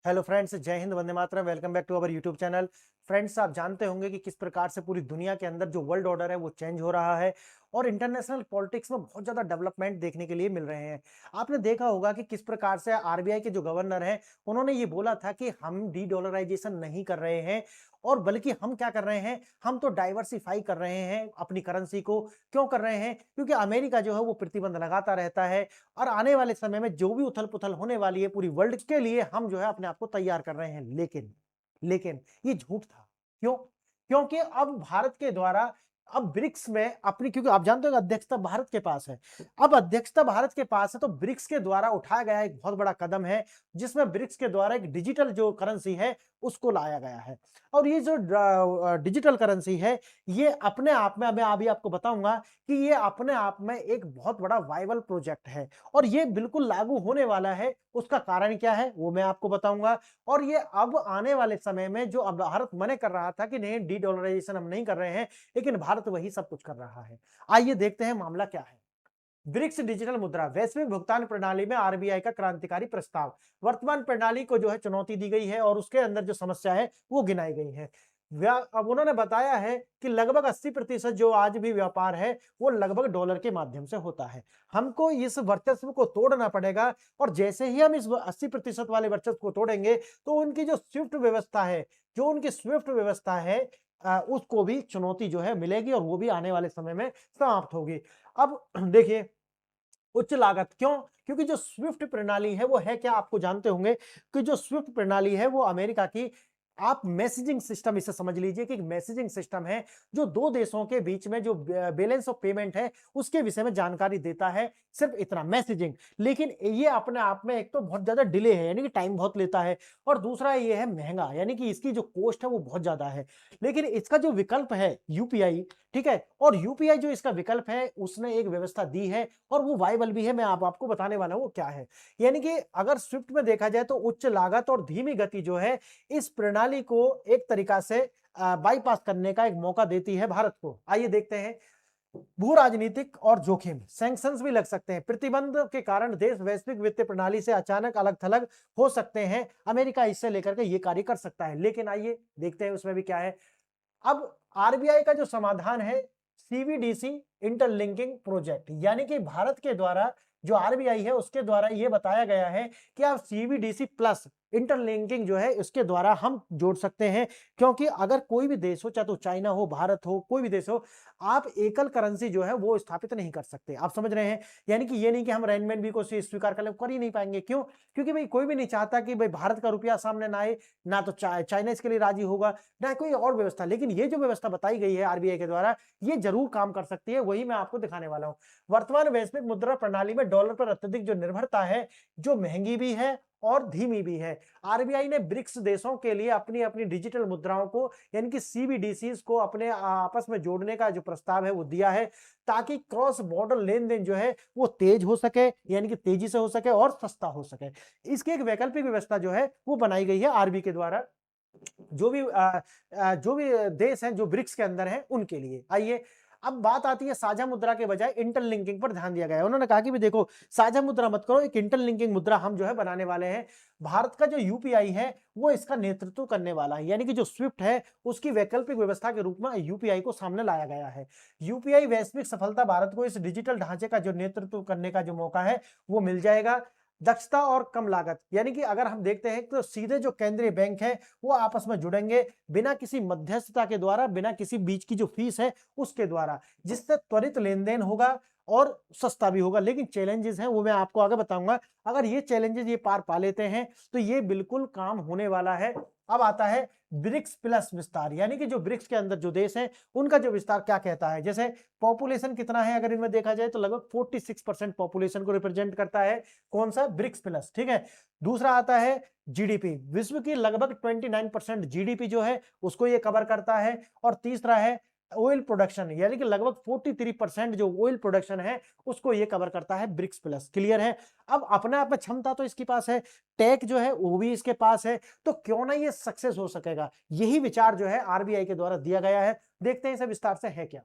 Hello friends, जय हिंद, वंदे मातरम। Welcome back to our YouTube channel. Friends, आप जानते होंगे कि किस प्रकार से पूरी दुनिया के अंदर जो वर्ल्ड ऑर्डर है वो चेंज हो रहा है और इंटरनेशनल पॉलिटिक्स में बहुत ज्यादा डेवलपमेंट देखने के लिए मिल रहे हैं। आपने देखा होगा कि किस प्रकार से आरबीआई के जो गवर्नर हैं उन्होंने ये बोला था कि हम डी डॉलराइजेशन नहीं कर रहे हैं और बल्कि हम क्या कर रहे हैं, हम तो डाइवर्सिफाई कर रहे हैं अपनी करेंसी को। क्यों कर रहे हैं? क्योंकि अमेरिका जो है वो प्रतिबंध लगाता रहता है और आने वाले समय में जो भी उथल-पुथल होने वाली है पूरी वर्ल्ड के लिए हम जो है अपने आप को तैयार कर रहे हैं। लेकिन ये झूठ था। क्यों? क्योंकि अब भारत के द्वारा अब ब्रिक्स में अपनी, क्योंकि आप जानते हो कि अध्यक्षता भारत के पास है। अब अध्यक्षता भारत के पास है तो ब्रिक्स के द्वारा उठाया गया एक बहुत बड़ा कदम है जिसमें ब्रिक्स के द्वारा एक डिजिटल जो करेंसी है उसको लाया गया है। और ये जो डिजिटल करेंसी है ये अपने आप में, मैं अभी आपको बताऊंगा कि ये अपने आप में एक बहुत बड़ा वाइबल प्रोजेक्ट है और ये बिल्कुल लागू होने वाला है। उसका कारण क्या है वो मैं आपको बताऊंगा। और ये अब आने वाले समय में जो अब भारत मने कर रहा था कि नहीं, डी डॉलराइजेशन हम नहीं कर रहे हैं, लेकिन भारत वही सब कुछ कर रहा है। आइए देखते हैं मामला क्या है। ब्रिक्स डिजिटल मुद्रा, वैश्विक भुगतान प्रणाली में आरबीआई का क्रांतिकारी प्रस्ताव। वर्तमान प्रणाली को जो है चुनौती दी गई है और उसके अंदर जो समस्या है वो गिनाई गई है। अब उन्होंने बताया है कि लगभग 80% जो आज भी व्यापार है वो लगभग डॉलर के माध्यम से होता है। हमको इस वर्चस्व को तोड़ना पड़ेगा और जैसे ही हम इस 80% वाले वर्चस्व को तोड़ेंगे तो उनकी जो स्विफ्ट व्यवस्था है, उसको भी चुनौती जो है मिलेगी और वो भी आने वाले समय में समाप्त होगी। अब देखिए, उच्च लागत क्यों? क्योंकि जो स्विफ्ट प्रणाली है वो है क्या, आपको जानते होंगे कि जो स्विफ्ट प्रणाली है वो अमेरिका की, आप मैसेजिंग सिस्टम इसे समझ लीजिए कि एक मैसेजिंग सिस्टम है जो दो देशों के बीच में जो बैलेंस ऑफ पेमेंट है उसके विषय में जानकारी देता है। सिर्फ इतना मैसेजिंग। लेकिन ये अपने आप में एक तो बहुत ज्यादा डिले है, यानी कि टाइम बहुत लेता है, और दूसरा ये है महंगा, यानी कि इसकी जो कॉस्ट है वो बहुत ज्यादा है। लेकिन इसका जो विकल्प है यूपीआई, ठीक है, और यूपीआई जो इसका विकल्प है उसने एक व्यवस्था दी है और वो वाइबल भी है। मैं आपको बताने वाला हूं वो क्या है। यानी कि अगर स्विफ्ट में देखा जाए तो उच्च लागत और धीमी गति जो है इस प्रणाली को एक तरीका से बाईपास करने का एक मौका देती है भारत को। आइए देखते हैं। भू राजनीतिक और जोखिम, सैंक्शंस भी लग सकते हैं। प्रतिबंध के कारण देश वैश्विक वित्तीय प्रणाली से अचानक अलग थलग हो सकते हैं। अमेरिका इससे लेकर के ये कार्य कर सकता है। लेकिन आइए देखते हैं उसमें भी क्या है। अब आरबीआई का जो समाधान है सीवीडीसी इंटरलिंकिंग प्रोजेक्ट, यानी कि भारत के द्वारा जो आरबीआई है उसके द्वारा ये बताया गया है कि आप सीवीडीसी प्लस इंटरलिंकिंग जो है उसके द्वारा हम जोड़ सकते हैं। क्योंकि अगर कोई भी देश हो, चाहे तो चाइना हो, भारत हो, कोई भी देश हो, आप एकल करेंसी जो है वो स्थापित नहीं कर सकते। आप समझ रहे हैं? यानी कि ये नहीं कि हम रेनमेंट को स्वीकार कर ही नहीं पाएंगे। क्यों? क्योंकि भाई कोई भी नहीं चाहता कि भाई भारत का रुपया सामने ना आए, ना तो चाइना इसके लिए राजी होगा, ना कोई और व्यवस्था। लेकिन ये जो व्यवस्था बताई गई है आरबीआई के द्वारा ये जरूर काम कर सकती है, वही मैं आपको दिखाने वाला हूं। वर्तमान वैश्विक मुद्रा प्रणाली में डॉलर पर अत्यधिक जो निर्भरता है, जो महंगी भी है और धीमी भी है। आरबीआई ने ब्रिक्स देशों के लिए अपनी अपनी डिजिटल मुद्राओं को, यानी कि सीबीडीसीज को अपने आपस में जोड़ने का जो प्रस्ताव है वो दिया है, ताकि क्रॉस बॉर्डर लेन देन जो है वो तेज हो सके, यानी कि तेजी से हो सके और सस्ता हो सके। इसकी एक वैकल्पिक व्यवस्था जो है वो बनाई गई है आरबी के द्वारा, जो भी देश हैं जो ब्रिक्स के अंदर हैं उनके लिए। आइए, अब बात आती है साझा मुद्रा के बजाय इंटरलिंकिंग पर ध्यान दिया गया है। उन्होंने कहा कि भी देखो, साझा मुद्रा मत करो, एक इंटरलिंकिंग मुद्रा हम जो है बनाने वाले हैं। भारत का जो यूपीआई है वो इसका नेतृत्व करने वाला है, यानी कि जो स्विफ्ट है उसकी वैकल्पिक व्यवस्था के रूप में यूपीआई को सामने लाया गया है। यूपीआई वैश्विक सफलता भारत को इस डिजिटल ढांचे का जो नेतृत्व करने का जो मौका है वो मिल जाएगा। दक्षता और कम लागत, यानी कि अगर हम देखते हैं तो सीधे जो केंद्रीय बैंक है वो आपस में जुड़ेंगे बिना किसी मध्यस्थता के द्वारा, बिना किसी बीच की जो फीस है उसके द्वारा, जिससे त्वरित लेन देन होगा और सस्ता भी होगा। लेकिन चैलेंजेस हैं वो मैं आपको आगे बताऊंगा। अगर ये चैलेंजेस ये पार पा लेते हैं तो ये बिल्कुल काम होने वाला है। अब आता है ब्रिक्स प्लस विस्तार, यानी कि जो ब्रिक्स के अंदर जो देश हैं उनका जो विस्तार क्या कहता है। जैसे पॉपुलेशन कितना है, अगर इनमें देखा जाए तो लगभग 46% पॉपुलेशन को रिप्रेजेंट करता है कौन सा, ब्रिक्स प्लस, ठीक है। दूसरा आता है जीडीपी, विश्व की लगभग 29% जीडीपी जो है उसको ये कवर करता है। और तीसरा है ऑयल प्रोडक्शन, यानी कि लगभग 43% जो ऑयल प्रोडक्शन है उसको ये कवर करता है ब्रिक्स प्लस। क्लियर है? अब अपने आप में क्षमता तो इसके पास है, टेक जो है वो भी इसके पास है, तो क्यों ना ये सक्सेस हो सकेगा। यही विचार जो है आरबीआई के द्वारा दिया गया है। देखते हैं इसे विस्तार से है क्या।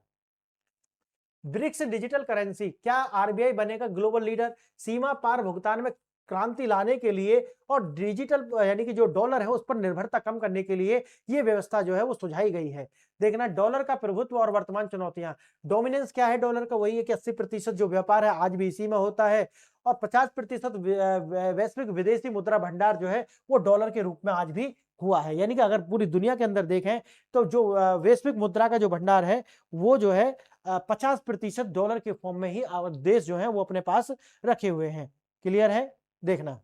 ब्रिक्स डिजिटल करेंसी, क्या आरबीआई बनेगा ग्लोबल लीडर? सीमा पार भुगतान में क्रांति लाने के लिए और डिजिटल यानी कि जो डॉलर है उस पर निर्भरता कम करने के लिए ये व्यवस्था जो है वो सुझाई गई है। देखना डॉलर का प्रभुत्व और वर्तमान चुनौतियां। डोमिनेंस क्या है डॉलर का? वही है कि 80% जो व्यापार है आज भी इसी में होता है और 50% वैश्विक विदेशी मुद्रा भंडार जो है वो डॉलर के रूप में आज भी हुआ है। यानी कि अगर पूरी दुनिया के अंदर देखें तो जो वैश्विक मुद्रा का जो भंडार है वो जो है 50% डॉलर के फॉर्म में ही देश जो है वो अपने पास रखे हुए हैं। क्लियर है? देखना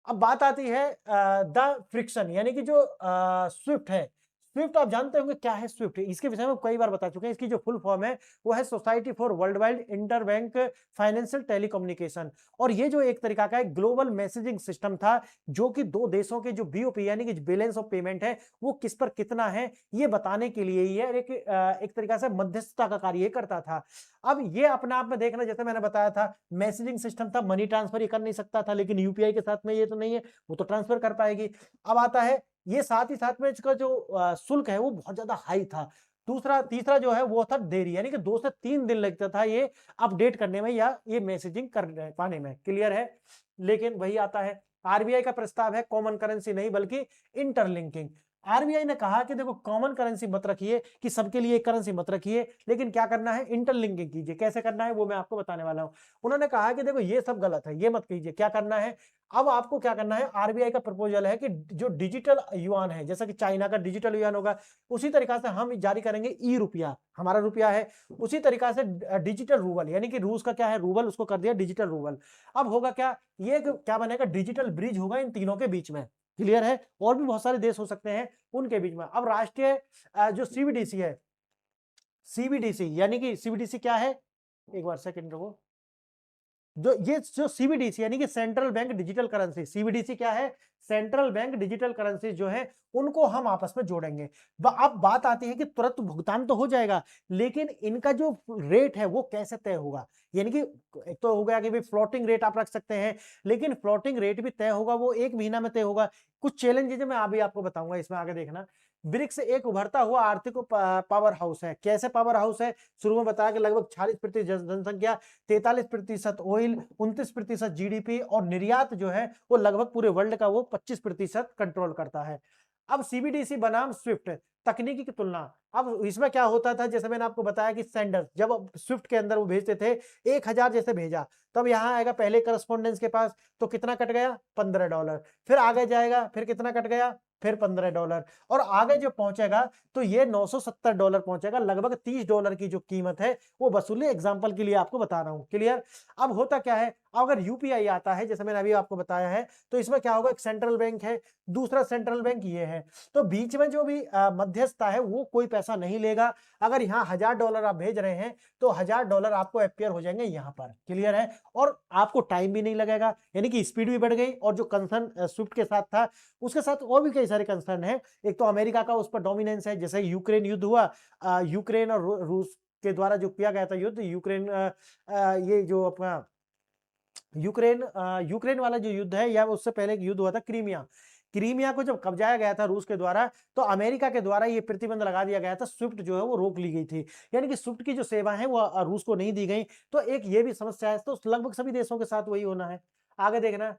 अब बात आती है द फ्रिक्शन यानी कि जो स्विफ्ट है। स्विफ्ट आप जानते होंगे क्या है स्विफ्ट? इसके विषय में कई बार बता चुके हैं। इसकी जो फुल फॉर्म है वो है society for world wide inter bank financial telecommunication और ये जो एक तरीका का एक ग्लोबल मैसेजिंग सिस्टम था जो कि दो देशों के जो बीओपी यानी कि बैलेंस ऑफ पेमेंट है वो किस पर कितना है ये बताने के लिए ये एक तरीका से मध्यस्थता का कार्य करता था। अब ये अपने आप में देखना जैसे मैंने बताया था मैसेजिंग सिस्टम था, मनी ट्रांसफर ये कर नहीं सकता था लेकिन यूपीआई के साथ में ये तो नहीं है, वो तो ट्रांसफर कर पाएगी। अब आता है ये साथ ही साथ में इसका जो शुल्क है वो बहुत ज्यादा हाई था। दूसरा तीसरा जो है वो था देरी यानी कि 2 से 3 दिन लगता था ये अपडेट करने में या ये मैसेजिंग कर पाने में। क्लियर है? लेकिन वही आता है आरबीआई का प्रस्ताव है कॉमन करेंसी नहीं बल्कि इंटरलिंकिंग। आरबीआई ने कहा कि देखो कॉमन करेंसी मत रखिए कि सबके लिए एक करेंसी मत रखिए लेकिन क्या करना है इंटरलिंकिंग कीजिए। कैसे करना है वो मैं आपको बताने वाला हूं। उन्होंने कहा कि देखो ये सब गलत है, ये मत कीजिए। क्या करना है? अब आपको क्या करना है? आरबीआई का प्रपोजल है कि जो डिजिटल युआन है जैसा कि चाइना का डिजिटल युआन होगा उसी तरीका से हम जारी करेंगे ई रुपया, हमारा रुपया है उसी तरीका से डिजिटल रूबल यानी कि रूस का क्या है रूबल उसको कर दिया डिजिटल रूबल। अब होगा क्या? ये क्या बनेगा? डिजिटल ब्रिज होगा इन तीनों के बीच में। क्लियर है? और भी बहुत सारे देश हो सकते हैं उनके बीच में। अब राष्ट्रीय जो सीबीडीसी है, सीबीडीसी यानी कि सीबीडीसी क्या है? एक बार सेकंड रुको। जो सीबीडीसी यानी कि central bank digital currency, CBDC क्या है? सेंट्रल बैंक डिजिटल करेंसी जो है उनको हम आपस में जोड़ेंगे। अब बात आती है कि तुरंत भुगतान तो हो जाएगा लेकिन इनका जो रेट है वो कैसे तय होगा? यानी कि एक तो हो गया कि भाई फ्लोटिंग रेट आप रख सकते हैं लेकिन फ्लोटिंग रेट भी तय होगा वो 1 महीना में तय होगा। कुछ चैलेंजेस मैं अभी आपको बताऊंगा इसमें आगे देखना। ब्रिक्स एक उभरता हुआ आर्थिक पावर हाउस है। कैसे पावर हाउस है? शुरू में बताया कि लगभग 46% जनसंख्या, 43% ऑयल, 29% जीडीपी और निर्यात जो है वो लगभग पूरे वर्ल्ड का वो 25% कंट्रोल करता है। अब सीबीडीसी बनाम स्विफ्ट तकनीकी की तुलना। अब इसमें क्या होता था जैसे मैंने आपको बताया कि सेंडर जब स्विफ्ट के अंदर वो भेजते थे 1000 जैसे भेजा तब यहां आएगा पहले करस्पॉन्डेंस के पास तो कितना कट गया? $15। फिर आगे जाएगा फिर कितना कट गया? फिर $15 और आगे जो पहुंचेगा तो ये $970 पहुंचेगा। लगभग $30 की जो कीमत है वो वसूली। एग्जांपल के लिए आपको बता रहा हूं। क्लियर? अब होता क्या है अगर यूपीआई आता है जैसे मैंने अभी आपको बताया है तो इसमें क्या होगा? एक सेंट्रल बैंक है, दूसरा सेंट्रल बैंक ये है तो बीच में जो भी मध्यस्थता है वो कोई पैसा नहीं लेगा। अगर यहाँ $1000 आप भेज रहे हैं तो $1000 आपको अपियर हो जाएंगे यहाँ पर। क्लियर है? और आपको टाइम भी नहीं लगेगा यानी कि स्पीड भी बढ़ गई। और जो कंसर्न स्विफ्ट के साथ था उसके साथ और भी कई सारे कंसर्न है। एक तो अमेरिका का उस पर डोमिनेंस है जैसे यूक्रेन युद्ध हुआ, यूक्रेन और रूस के द्वारा जो किया गया था युद्ध, यूक्रेन ये जो अपना यूक्रेन वाला जो युद्ध है या उससे पहले एक युद्ध हुआ था क्रीमिया। क्रीमिया को जब कब्जाया गया था रूस के द्वारा तो अमेरिका के द्वारा ये प्रतिबंध लगा दिया गया था, स्विफ्ट जो है वो रोक ली गई थी। यानी कि स्विफ्ट की जो सेवा है वो रूस को नहीं दी गई। तो एक ये भी समस्या है। तो लगभग सभी देशों के साथ वही होना है। आगे देखना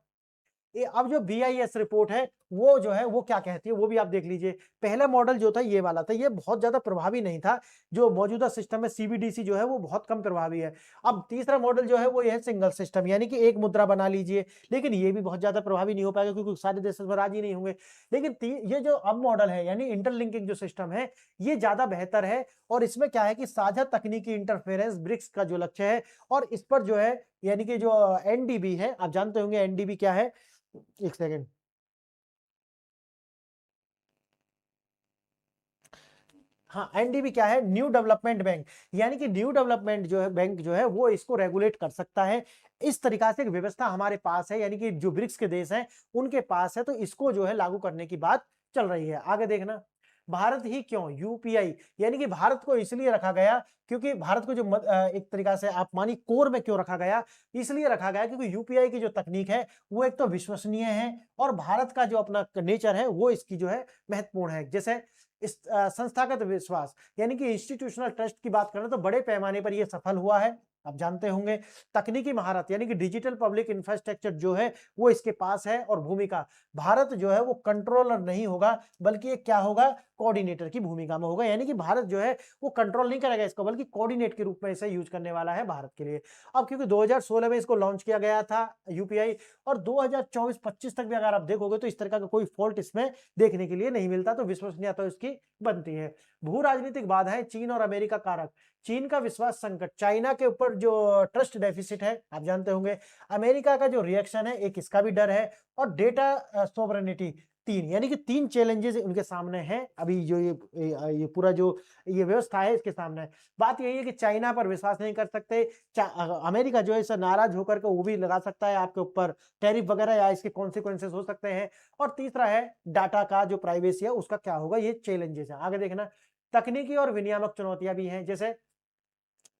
अब जो बीआईएस रिपोर्ट है वो जो है वो क्या कहती है वो भी आप देख लीजिए। पहला मॉडल जो था ये वाला था, ये बहुत ज्यादा प्रभावी नहीं था। जो मौजूदा सिस्टम है सीबीडीसी जो है वो बहुत कम प्रभावी है। अब तीसरा मॉडल जो है वो ये है सिंगल सिस्टम यानी कि एक मुद्रा बना लीजिए, लेकिन ये भी बहुत ज्यादा प्रभावी नहीं हो पाएगा क्योंकि सारे देश इसमें राजी नहीं होंगे। लेकिन ये जो अब मॉडल है यानी इंटरलिंकिंग जो सिस्टम है ये ज्यादा बेहतर है। और इसमें क्या है कि साझा तकनीकी इंटरफेरेंस ब्रिक्स का जो लक्ष्य है और इस पर जो है यानी कि जो एनडीबी है आप जानते होंगे एनडीबी क्या है। एक सेकेंड। हाँ एनडीबी क्या है? न्यू डेवलपमेंट बैंक यानी कि न्यू डेवलपमेंट जो है बैंक जो है वो इसको रेगुलेट कर सकता है। इस तरीका से एक व्यवस्था हमारे पास है यानी कि जो ब्रिक्स के देश हैं उनके पास है तो इसको जो है लागू करने की बात चल रही है। आगे देखना भारत ही क्यों यूपीआई यानी कि भारत को इसलिए रखा गया क्योंकि भारत को जो एक तरीका से आप मानी कोर में क्यों रखा गया? इसलिए रखा गया क्योंकि यूपीआई की जो तकनीक है वो एक तो विश्वसनीय है और भारत का जो अपना नेचर है वो इसकी जो है महत्वपूर्ण है। जैसे इस संस्थागत विश्वास यानी कि इंस्टीट्यूशनल ट्रस्ट की बात करें तो बड़े पैमाने पर यह सफल हुआ है। आप जानते होंगे। तकनीकी महारत यानी कि डिजिटल पब्लिक इंफ्रास्ट्रक्चर जो है वो इसके पास है। और भूमिका, भारत जो है वो कंट्रोलर नहीं होगा बल्कि ये क्या होगा, कोऑर्डिनेटर की भूमिका में होगा। यानी कि भारत जो है वो कंट्रोल नहीं करेगा इसको, बल्कि कोऑर्डिनेट के रूप में इसे यूज करने वाला है भारत के लिए। अब क्योंकि 2016 में इसको लॉन्च किया गया था यूपीआई, और 2024-25 तक भी अगर आप देखोगे तो इस तरह का कोई फॉल्ट इसमें देखने के लिए नहीं मिलता, तो विश्वसनीयता तो इसकी बनती है। भू राजनीतिक बाधाएं, चीन और अमेरिका कारक। चीन का विश्वास संकट, चाइना के ऊपर जो ट्रस्ट डेफिसिट है आप जानते होंगे, अमेरिका का जो रिएक्शन है एक इसका भी डर है, और डेटा सोवरेनिटी। तीन यानी कि तीन चैलेंजेस उनके सामने हैं अभी जो ये पूरा जो ये व्यवस्था है इसके सामने। बात यही है कि चाइना पर विश्वास नहीं कर सकते, अमेरिका जो है इससे नाराज होकर के वो भी लगा सकता है आपके ऊपर टैरिफ वगैरह, या इसके कॉन्सिक्वेंसेस हो सकते हैं। और तीसरा है डाटा का जो प्राइवेसी है उसका क्या होगा, ये चैलेंजेस है। आगे देखना, तकनीकी और विनियामक चुनौतियां भी हैं, जैसे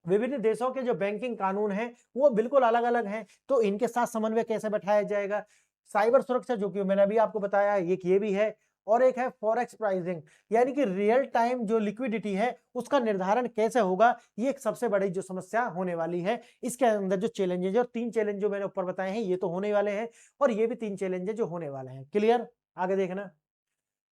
विभिन्न देशों के जो बैंकिंग कानून हैं वो बिल्कुल अलग-अलग हैं, तो इनके साथ समन्वय कैसे बैठाया जाएगा। साइबर सुरक्षा जो कि मैंने अभी आपको बताया, एक ये भी है। और एक है फॉरेक्स प्राइसिंग, यानी कि रियल टाइम जो लिक्विडिटी है उसका निर्धारण कैसे होगा, ये एक सबसे बड़ी जो समस्या होने वाली है। इसके अंदर जो चैलेंजेस है, और 3 चैलेंज जो मैंने ऊपर बताए हैं ये तो होने वाले हैं, और ये भी 3 चैलेंजेस जो होने वाले हैं। क्लियर? आगे देखना,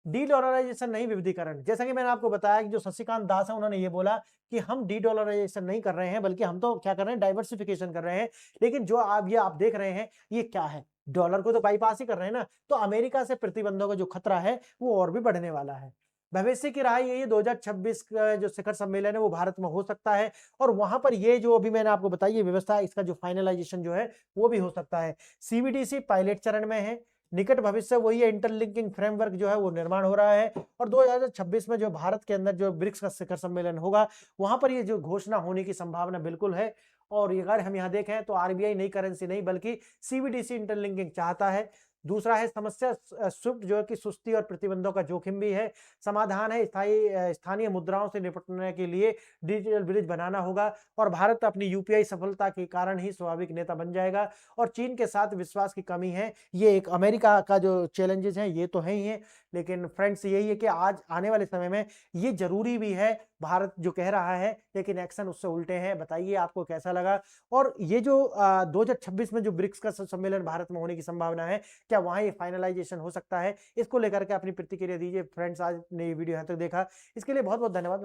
डी डॉलराइजेशन नहीं विविधीकरण। जैसा कि मैंने आपको बताया कि जो शशिकांत दास है उन्होंने ये बोला कि हम डी डॉलराइजेशन नहीं कर रहे हैं, बल्कि हम तो क्या कर रहे हैं, डाइवर्सिफिकेशन कर रहे हैं। लेकिन जो आप देख रहे हैं ये क्या है, डॉलर को तो बाईपास ही कर रहे हैं ना, तो अमेरिका से प्रतिबंधों का जो खतरा है वो और भी बढ़ने वाला है। भविष्य की राह यही है, 2026 का जो शिखर सम्मेलन है वो भारत में हो सकता है, और वहां पर ये जो अभी मैंने आपको बताई ये व्यवस्था, इसका जो फाइनलाइजेशन जो है वो भी हो सकता है। सीबीडीसी पायलट चरण में है, निकट भविष्य वही है, इंटरलिंकिंग फ्रेमवर्क जो है वो निर्माण हो रहा है। और 2026 में जो भारत के अंदर जो ब्रिक्स का शिखर सम्मेलन होगा वहां पर ये जो घोषणा होने की संभावना बिल्कुल है। और अगर हम यहाँ देखें तो आरबीआई नई करेंसी नहीं बल्कि सीबीडीसी इंटरलिंकिंग चाहता है। दूसरा है समस्या स्विफ्ट जो है कि सुस्ती और प्रतिबंधों का जोखिम भी है। समाधान है स्थानीय मुद्राओं से निपटने के लिए डिजिटल ब्रिज बनाना होगा, और भारत अपनी यूपीआई सफलता के कारण ही स्वाभाविक नेता बन जाएगा। और चीन के साथ विश्वास की कमी है, ये एक अमेरिका का जो चैलेंजेस हैं ये तो है ही है। लेकिन फ्रेंड्स यही है कि आज आने वाले समय में ये जरूरी भी है, भारत जो कह रहा है लेकिन एक्शन उससे उल्टे हैं। बताइए आपको कैसा लगा। और ये जो 2026 में जो ब्रिक्स का सम्मेलन भारत में होने की संभावना है, क्या वहां ये फाइनलाइजेशन हो सकता है, इसको लेकर के अपनी प्रतिक्रिया दीजिए। फ्रेंड्स आज ने ये वीडियो यहाँ तक देखा इसके लिए बहुत बहुत धन्यवाद।